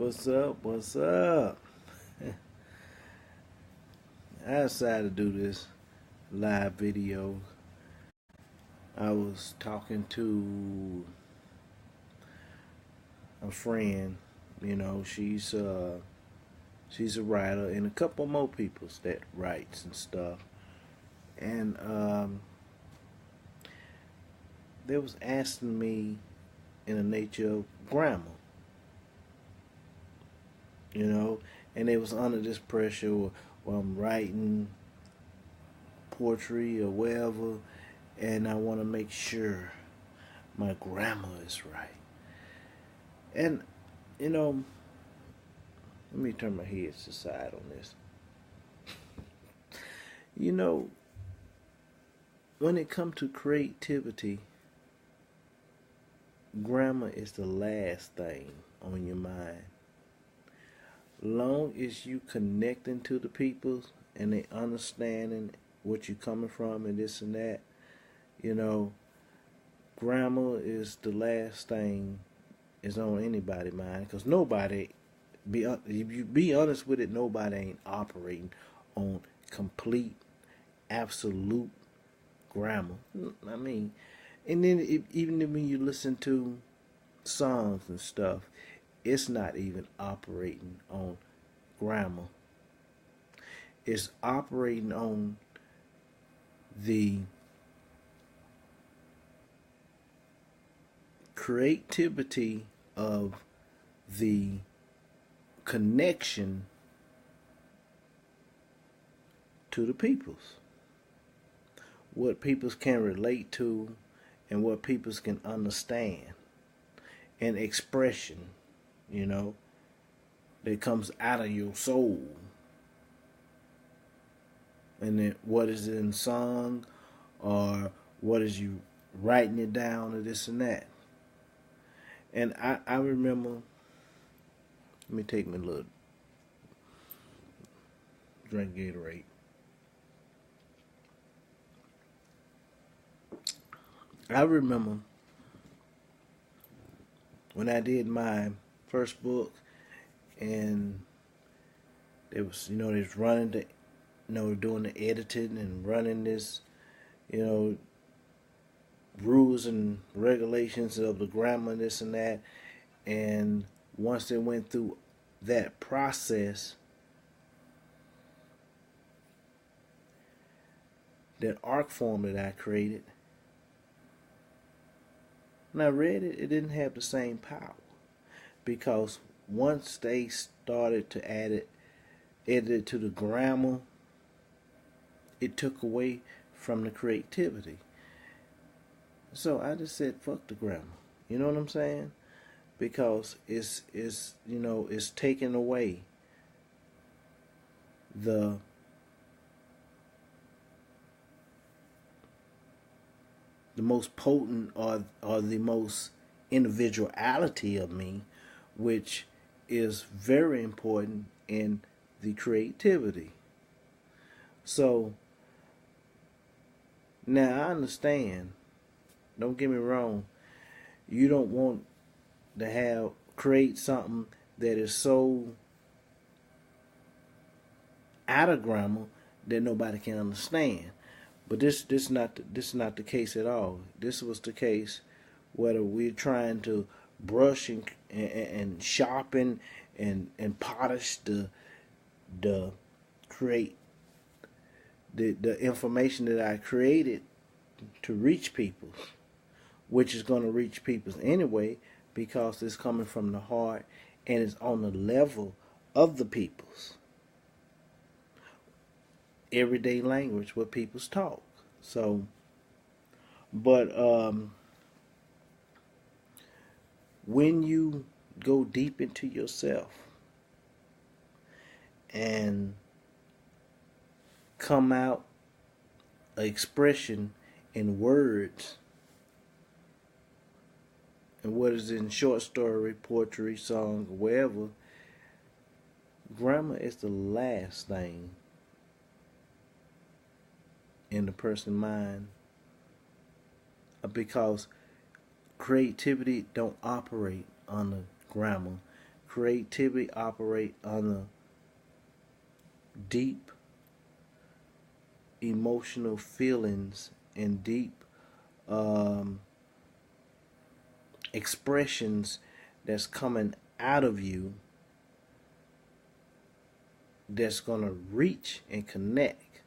What's up? What's up? I decided to do this live video. I was talking to a friend. She's a writer, and a couple more people that writes and stuff. And they was asking me in the nature of grammar, and they was under this pressure while I'm writing poetry or whatever, and I want to make sure my grammar is right. And let me turn my head to the side on this. You know, when it comes to creativity, grammar is the last thing on your mind. Long as you connecting to the people and they understanding what you coming from and this and that, grammar is the last thing is on anybody's mind, because nobody, if you be honest with it, nobody ain't operating on complete, absolute grammar. I mean, and then even when you listen to songs and stuff, it's not even operating on grammar. It's operating on the creativity of the connection to the peoples. What peoples can relate to and what peoples can understand. And expression, that comes out of your soul. And then what is in song, or what is you writing it down, or this and that. And I remember, let me take my little drink Gatorade. I remember when I did my first book, and they was running the doing the editing and running this rules and regulations of the grammar, this and that. And once they went through that process, that arc form that I created, when I read it, it didn't have the same power, because once they started to edit it to the grammar, it took away from the creativity. So I just said, fuck the grammar. You know what I'm saying? Because it's taking away the most potent, or the most individuality of me, which is very important in the creativity. So now I understand. Don't get me wrong. You don't want to create something that is so out of grammar that nobody can understand. But this not the case at all. This was the case whether we're trying to brush and sharpen and polish the create the information that I created to reach people, which is going to reach people anyway, because it's coming from the heart and it's on the level of the people's everyday language, what people's talk. So, but when you go deep into yourself and come out an expression in words, and what is in short story, poetry, song, or wherever, grammar is the last thing in the person's mind, because creativity don't operate on the grammar. creativity operate under deep emotional feelings and deep um, expressions that's coming out of you that's going to reach and connect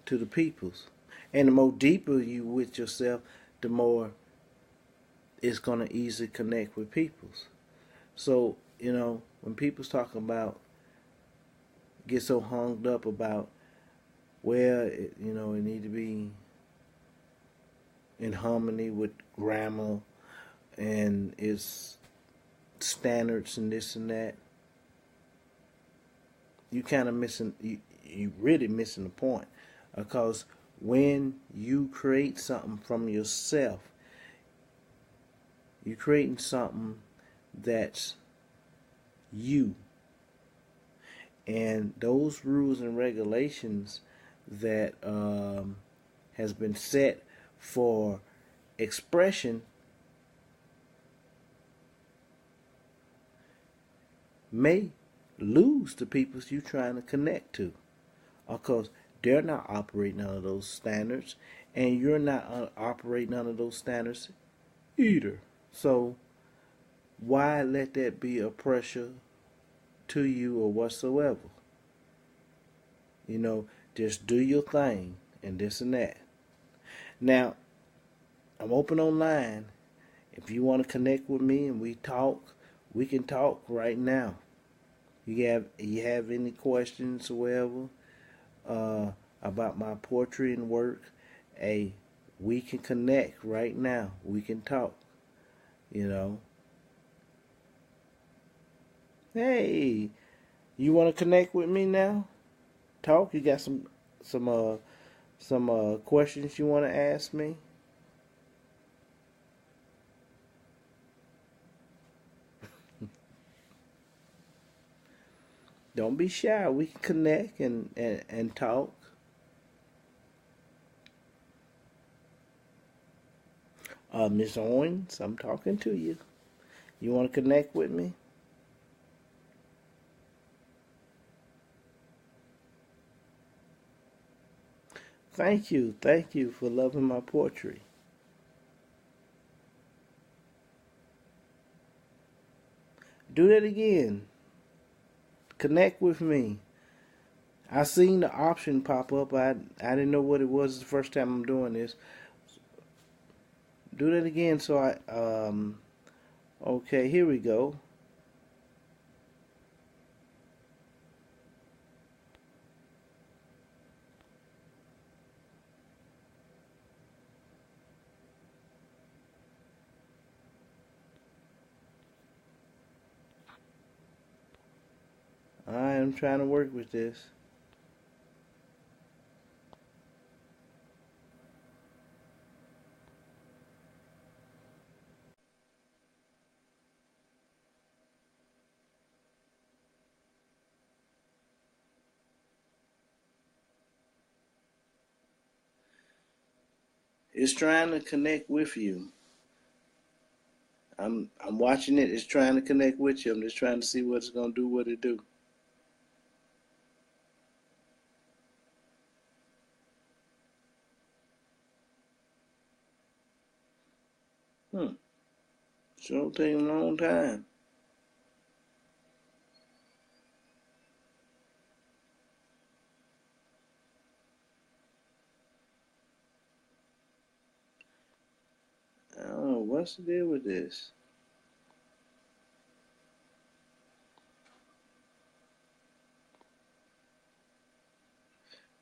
to the peoples. And the more deeper you with yourself, the more it's going to easily connect with peoples. So, when people's talking about, get so hung up about, it need to be in harmony with grammar and its standards and this and that, you kind of missing, you really missing the point. Because when you create something from yourself, you're creating something that's you. And those rules and regulations that has been set for expression may lose the people you're trying to connect to, because they're not operating under those standards, and you're not operating under those standards either. So why let that be a pressure to you or whatsoever? Just do your thing and this and that. Now, I'm open online. If you want to connect with me and we can talk right now. You have any questions or whatever about my poetry and work? Hey, we can connect right now. We can talk. Hey, you want to connect with me now? Talk. You got some questions you want to ask me? Don't be shy. We can connect and talk. Miss Owens, I'm talking to you. You want to connect with me? Thank you. Thank you for loving my poetry. Do that again. Connect with me. I seen the option pop up. I didn't know what it was the first time I'm doing this. Do that again. So okay, here we go. I am trying to work with this. It's trying to connect with you. I'm watching it. It's trying to connect with you. I'm just trying to see what it's gonna do. What it do. Hmm. Sure take a long time. I don't know what's the deal with this.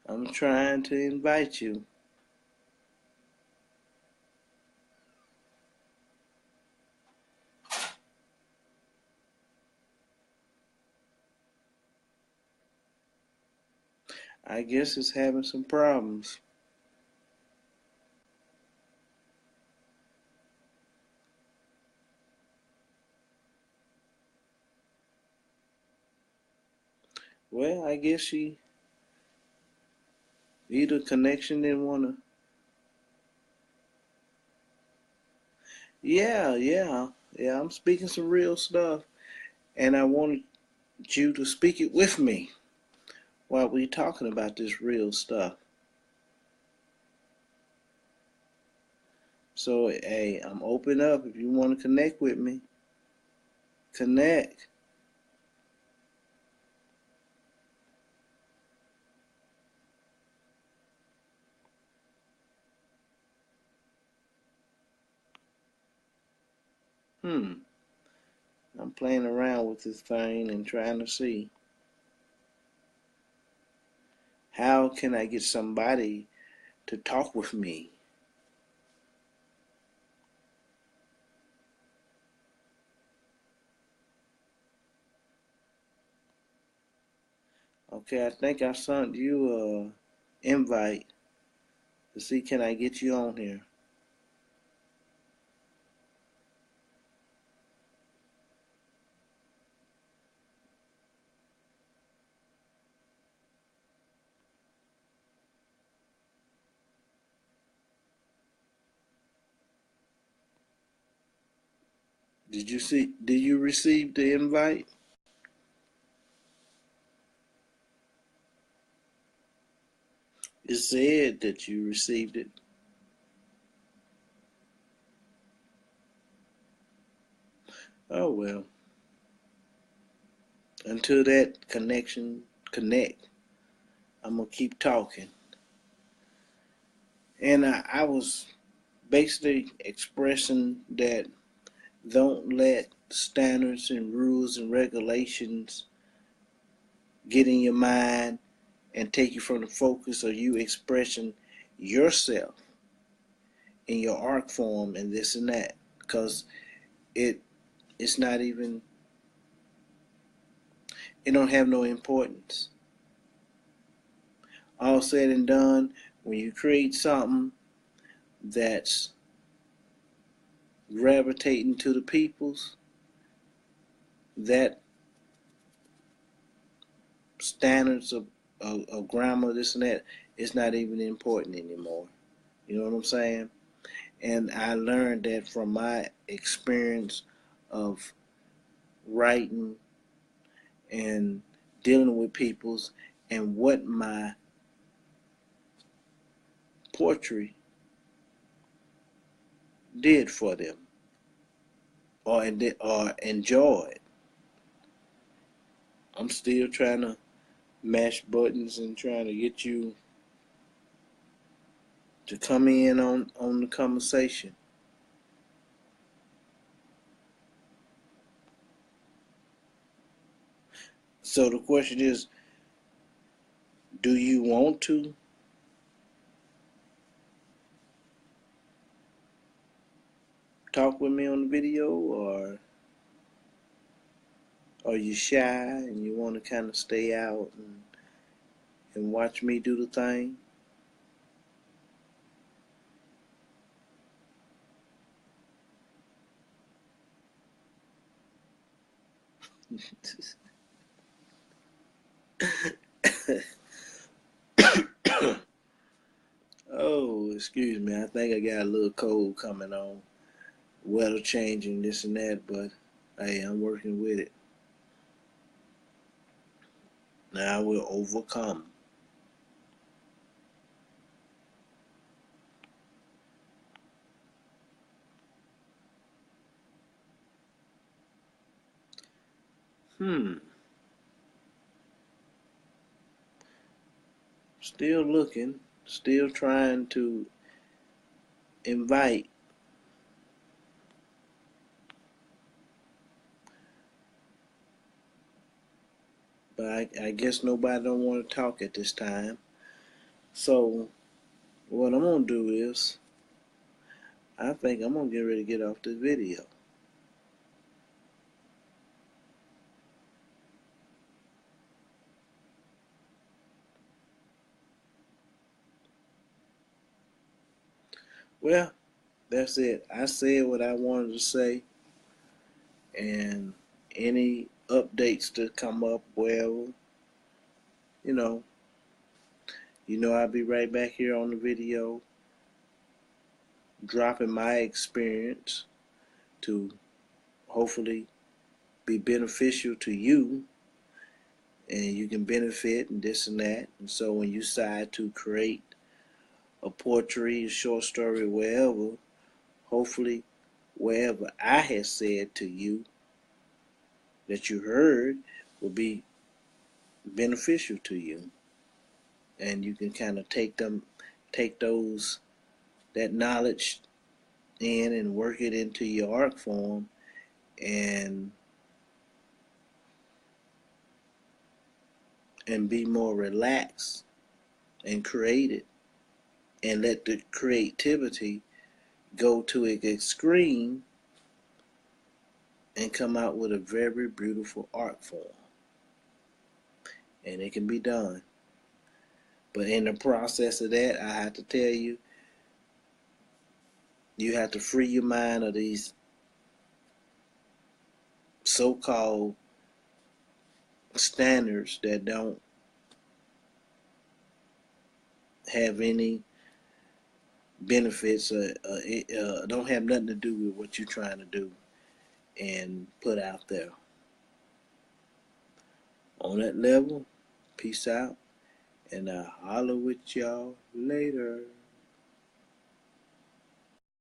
I'm trying to invite you. I guess it's having some problems. Well, I guess she either connection didn't want to. Yeah, yeah. Yeah, I'm speaking some real stuff, and I wanted you to speak it with me while we talking about this real stuff. So, hey, I'm open up. If you want to connect with me, connect. Hmm. I'm playing around with this thing and trying to see how can I get somebody to talk with me. Okay, I think I sent you a invite to see can I get you on here. Did you receive the invite? It said that you received it. Oh well. Until that connection connect, I'm gonna keep talking. And I was basically expressing that don't let standards and rules and regulations get in your mind and take you from the focus of you expressing yourself in your art form and this and that, because it it's not even, it don't have no importance. All said and done, when you create something that's gravitating to the peoples, that standards of grammar, this and that, it's not even important anymore. You know what I'm saying? And I learned that from my experience of writing and dealing with peoples and what my poetry did for them or enjoyed. I'm still trying to mash buttons and trying to get you to come in on the conversation. So the question is, do you want to talk with me on the video, or are you shy and you want to kind of stay out and watch me do the thing? Oh, excuse me. I think I got a little cold coming on. Weather changing, this and that, but hey, I'm working with it. Now we'll overcome. Hmm. Still looking, still trying to invite, but I guess nobody don't want to talk at this time. So what I'm gonna do is, I think I'm gonna get ready to get off this video. Well, that's it. I said what I wanted to say, and any updates that come up, well, you know, I'll be right back here on the video, dropping my experience to hopefully be beneficial to you, and you can benefit and this and that. And so when you decide to create a poetry, a short story, wherever, hopefully wherever I have said to you that you heard will be beneficial to you. And you can kind of take that knowledge in and work it into your art form, and be more relaxed and creative, and let the creativity go to its extreme and come out with a very beautiful art form. And it can be done. But in the process of that, I have to tell you, you have to free your mind of these so-called standards that don't have any benefits, don't have nothing to do with what you're trying to do and put out there. On that level, peace out, and I'll holler with y'all later.